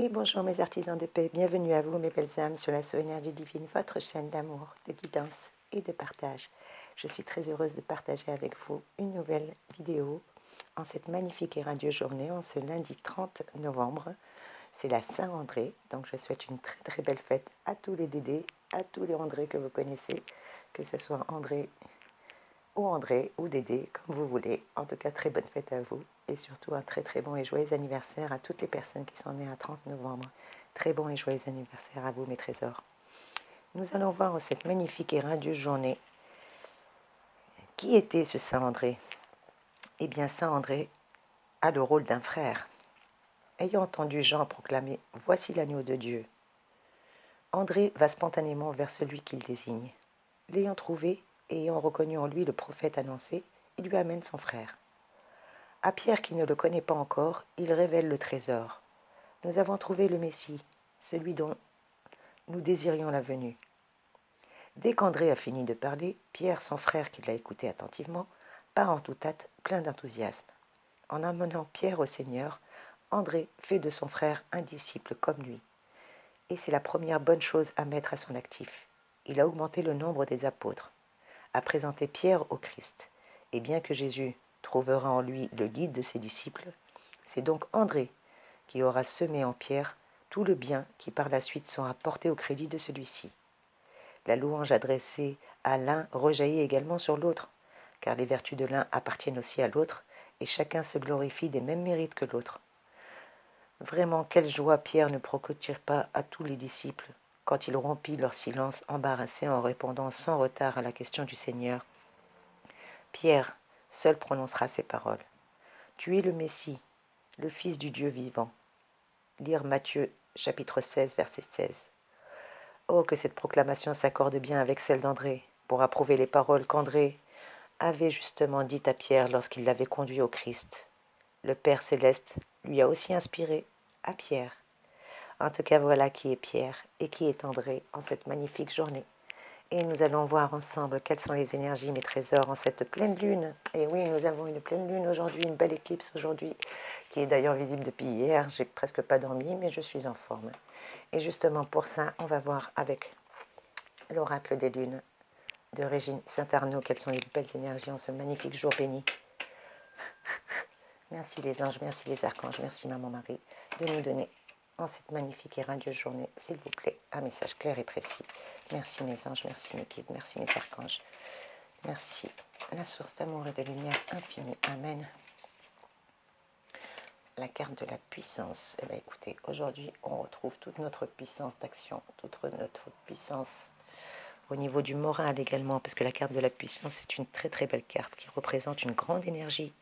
Et bonjour mes artisans de paix, bienvenue à vous mes belles âmes sur la Énergie Divine, votre chaîne d'amour, de guidance et de partage. Je suis très heureuse de partager avec vous une nouvelle vidéo en cette magnifique et radieuse journée, en ce lundi 30 novembre. C'est la Saint-André, donc je souhaite une très très belle fête à tous les Dédés, à tous les André que vous connaissez, que ce soit André ou Dédé, comme vous voulez. En tout cas, très bonne fête à vous et surtout un très très bon et joyeux anniversaire à toutes les personnes qui sont nées à 30 novembre. Très bon et joyeux anniversaire à vous mes trésors. Nous allons voir en cette magnifique et radieuse journée qui était ce Saint André. Eh bien, Saint André a le rôle d'un frère. Ayant entendu Jean proclamer « Voici l'agneau de Dieu », André va spontanément vers celui qu'il désigne. L'ayant trouvé et ayant reconnu en lui le prophète annoncé, il lui amène son frère. À Pierre qui ne le connaît pas encore, il révèle le trésor. Nous avons trouvé le Messie, celui dont nous désirions la venue. Dès qu'André a fini de parler, Pierre, son frère qui l'a écouté attentivement, part en toute hâte, plein d'enthousiasme. En amenant Pierre au Seigneur, André fait de son frère un disciple comme lui. Et c'est la première bonne chose à mettre à son actif. Il a augmenté le nombre des apôtres, a présenté Pierre au Christ. Et bien que Jésus trouvera en lui le guide de ses disciples, c'est donc André qui aura semé en Pierre tout le bien qui par la suite sera porté au crédit de celui-ci. La louange adressée à l'un rejaillit également sur l'autre, car les vertus de l'un appartiennent aussi à l'autre, et chacun se glorifie des mêmes mérites que l'autre. Vraiment, quelle joie Pierre ne procure pas à tous les disciples quand il rompit leur silence embarrassé en répondant sans retard à la question du Seigneur. Pierre seul prononcera ces paroles. Tu es le Messie, le Fils du Dieu vivant. Lire Matthieu chapitre 16, verset 16. Oh, que cette proclamation s'accorde bien avec celle d'André, pour approuver les paroles qu'André avait justement dites à Pierre lorsqu'il l'avait conduit au Christ. Le Père céleste lui a aussi inspiré à Pierre. En tout cas, voilà qui est Pierre et qui est André en cette magnifique journée. Et nous allons voir ensemble quelles sont les énergies, mes trésors, en cette pleine lune. Et oui, nous avons une pleine lune aujourd'hui, une belle éclipse aujourd'hui, qui est d'ailleurs visible depuis hier. J'ai presque pas dormi, mais je suis en forme. Et justement pour ça, on va voir avec l'oracle des lunes de Régine Saint-Arnaud quelles sont les belles énergies en ce magnifique jour béni. Merci les anges, merci les archanges, merci Maman Marie de nous donner en cette magnifique et radieuse journée, s'il vous plaît, un message clair et précis. Merci mes anges, merci mes guides, merci mes archanges. Merci la source d'amour et de lumière infinie. Amen. La carte de la puissance. Eh bien écoutez, aujourd'hui on retrouve toute notre puissance d'action, toute notre puissance au niveau du moral également, parce que la carte de la puissance est une très très belle carte qui représente une grande énergie,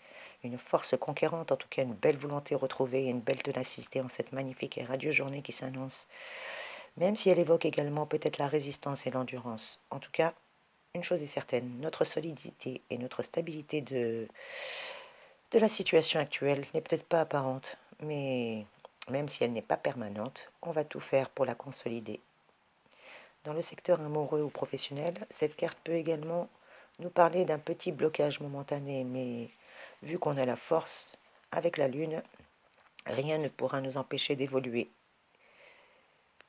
une force conquérante, en tout cas une belle volonté retrouvée et une belle ténacité en cette magnifique et radieuse journée qui s'annonce, même si elle évoque également peut-être la résistance et l'endurance. En tout cas, une chose est certaine, notre solidité et notre stabilité de la situation actuelle n'est peut-être pas apparente, mais même si elle n'est pas permanente, on va tout faire pour la consolider. Dans le secteur amoureux ou professionnel, cette carte peut également nous parler d'un petit blocage momentané, mais vu qu'on a la force avec la Lune, rien ne pourra nous empêcher d'évoluer.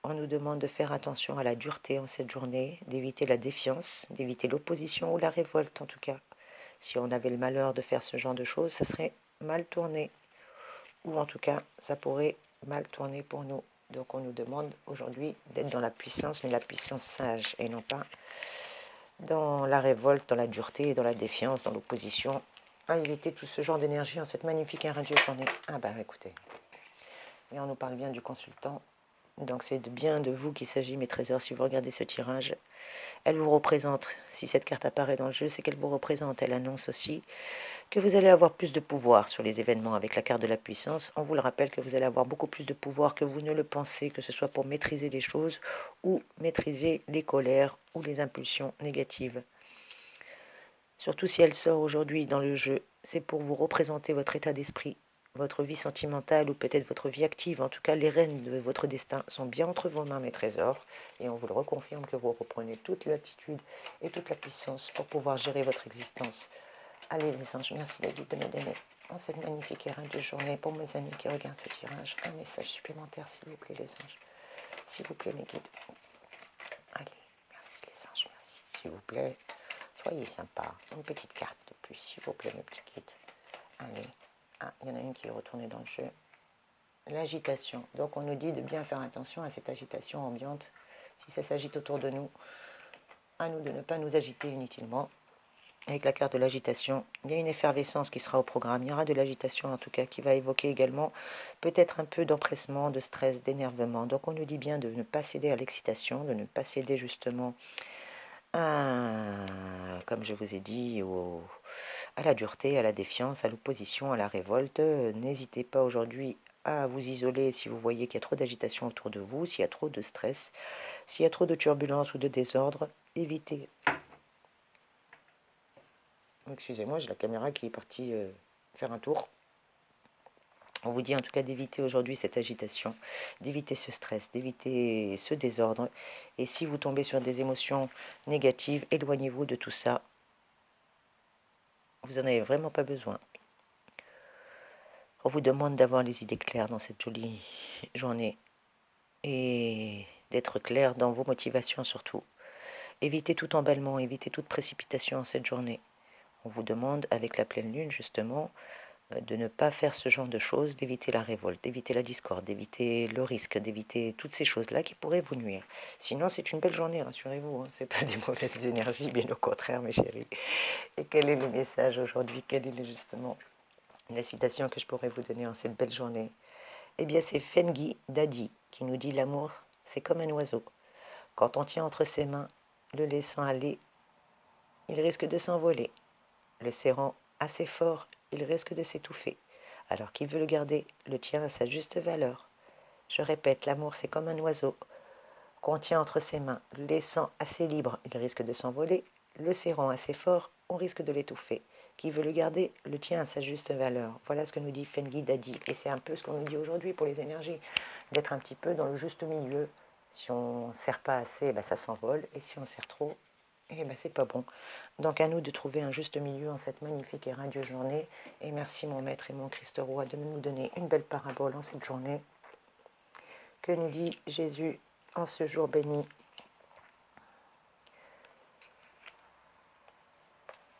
On nous demande de faire attention à la dureté en cette journée, d'éviter la défiance, d'éviter l'opposition ou la révolte en tout cas. Si on avait le malheur de faire ce genre de choses, ça serait mal tourné, ou en tout cas, ça pourrait mal tourner pour nous. Donc on nous demande aujourd'hui d'être dans la puissance, mais la puissance sage, et non pas dans la révolte, dans la dureté, dans la défiance, dans l'opposition, à éviter tout ce genre d'énergie en cette magnifique et radieuse journée. Ah bah écoutez, et on nous parle bien du consultant, donc c'est bien de vous qu'il s'agit, mes trésors, si vous regardez ce tirage. Elle vous représente, si cette carte apparaît dans le jeu, c'est qu'elle vous représente, elle annonce aussi que vous allez avoir plus de pouvoir sur les événements avec la carte de la puissance. On vous le rappelle que vous allez avoir beaucoup plus de pouvoir que vous ne le pensez, que ce soit pour maîtriser les choses ou maîtriser les colères ou les impulsions négatives. Surtout si elle sort aujourd'hui dans le jeu, c'est pour vous représenter votre état d'esprit, votre vie sentimentale ou peut-être votre vie active. En tout cas, les rênes de votre destin sont bien entre vos mains, mes trésors. Et on vous le reconfirme que vous reprenez toute l'attitude et toute la puissance pour pouvoir gérer votre existence. Allez les anges, merci les guides de me donner en cette magnifique et radieuse journée pour mes amis qui regardent ce tirage. Un message supplémentaire, s'il vous plaît, les anges. S'il vous plaît, mes guides. Allez, merci les anges, merci. S'il vous plaît, soyez sympas. Une petite carte de plus, s'il vous plaît, mes petits guides. Allez. Ah, il y en a une qui est retournée dans le jeu. L'agitation. Donc, on nous dit de bien faire attention à cette agitation ambiante. Si ça s'agite autour de nous, à nous de ne pas nous agiter inutilement. Avec la carte de l'agitation, il y a une effervescence qui sera au programme. Il y aura de l'agitation en tout cas qui va évoquer également peut-être un peu d'empressement, de stress, d'énervement. Donc on nous dit bien de ne pas céder à l'excitation, de ne pas céder justement à, comme je vous ai dit, à la dureté, à la défiance, à l'opposition, à la révolte. N'hésitez pas aujourd'hui à vous isoler si vous voyez qu'il y a trop d'agitation autour de vous, s'il y a trop de stress, s'il y a trop de turbulence ou de désordre. Évitez. Excusez-moi, j'ai la caméra qui est partie faire un tour. On vous dit en tout cas d'éviter aujourd'hui cette agitation, d'éviter ce stress, d'éviter ce désordre. Et si vous tombez sur des émotions négatives, éloignez-vous de tout ça. Vous n'en avez vraiment pas besoin. On vous demande d'avoir les idées claires dans cette jolie journée et d'être clair dans vos motivations surtout. Évitez tout emballement, évitez toute précipitation en cette journée. On vous demande, avec la pleine lune justement, de ne pas faire ce genre de choses, d'éviter la révolte, d'éviter la discorde, d'éviter le risque, d'éviter toutes ces choses-là qui pourraient vous nuire. Sinon, c'est une belle journée, rassurez-vous. Hein. Ce n'est pas des mauvaises énergies, bien au contraire, mes chéris. Et quel est le message aujourd'hui? Quelle est justement la citation que je pourrais vous donner en cette belle journée? Eh bien, c'est Fengi Dadi qui nous dit l'amour, c'est comme un oiseau. Quand on tient entre ses mains, le laissant aller, il risque de s'envoler. Le serrant assez fort, il risque de s'étouffer. Alors qui veut le garder, le tient à sa juste valeur. Je répète, l'amour c'est comme un oiseau qu'on tient entre ses mains, le laissant assez libre, il risque de s'envoler. Le serrant assez fort, on risque de l'étouffer. Qui veut le garder, le tient à sa juste valeur. Voilà ce que nous dit Fengi Dadi. Et c'est un peu ce qu'on nous dit aujourd'hui pour les énergies, d'être un petit peu dans le juste milieu. Si on ne serre pas assez, ça s'envole. Et si on serre trop, c'est pas bon. Donc à nous de trouver un juste milieu en cette magnifique et radieuse journée. Et merci mon maître et mon Christ roi de nous donner une belle parabole en cette journée. Que nous dit Jésus en ce jour béni?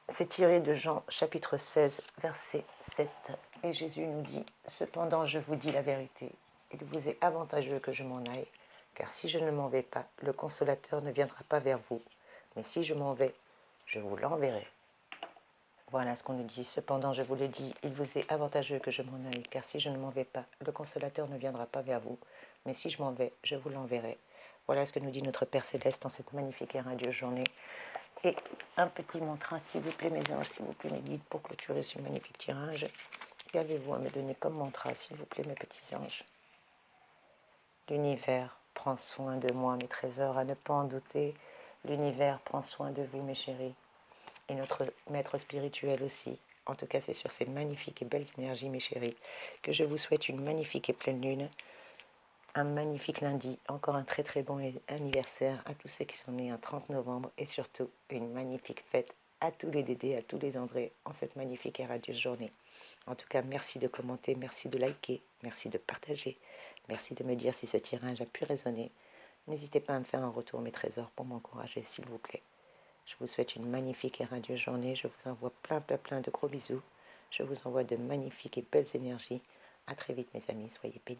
C'est tiré de Jean chapitre 16, verset 7. Et Jésus nous dit, cependant je vous dis la vérité, il vous est avantageux que je m'en aille, car si je ne m'en vais pas, le consolateur ne viendra pas vers vous. Mais si je m'en vais, je vous l'enverrai. Voilà ce qu'on nous dit. Cependant, je vous le dis, il vous est avantageux que je m'en aille, car si je ne m'en vais pas, le consolateur ne viendra pas vers vous. Mais si je m'en vais, je vous l'enverrai. Voilà ce que nous dit notre Père Céleste en cette magnifique et radieuse journée. Et un petit mantra, s'il vous plaît, mes anges, s'il vous plaît, mes guides, pour clôturer ce magnifique tirage. Qu'avez-vous à me donner comme mantra, s'il vous plaît, mes petits anges? L'univers prend soin de moi, mes trésors, à ne pas en douter. L'univers prend soin de vous, mes chéris. Et notre maître spirituel aussi. En tout cas, c'est sur ces magnifiques et belles énergies, mes chéris, que je vous souhaite une magnifique et pleine lune, un magnifique lundi, encore un très très bon anniversaire à tous ceux qui sont nés un 30 novembre et surtout une magnifique fête à tous les Dédés, à tous les Andrés en cette magnifique et radieuse journée. En tout cas, merci de commenter, merci de liker, merci de partager, merci de me dire si ce tirage a pu résonner. N'hésitez pas à me faire un retour, mes trésors, pour m'encourager, s'il vous plaît. Je vous souhaite une magnifique et radieuse journée. Je vous envoie plein de gros bisous. Je vous envoie de magnifiques et belles énergies. À très vite, mes amis. Soyez bénis.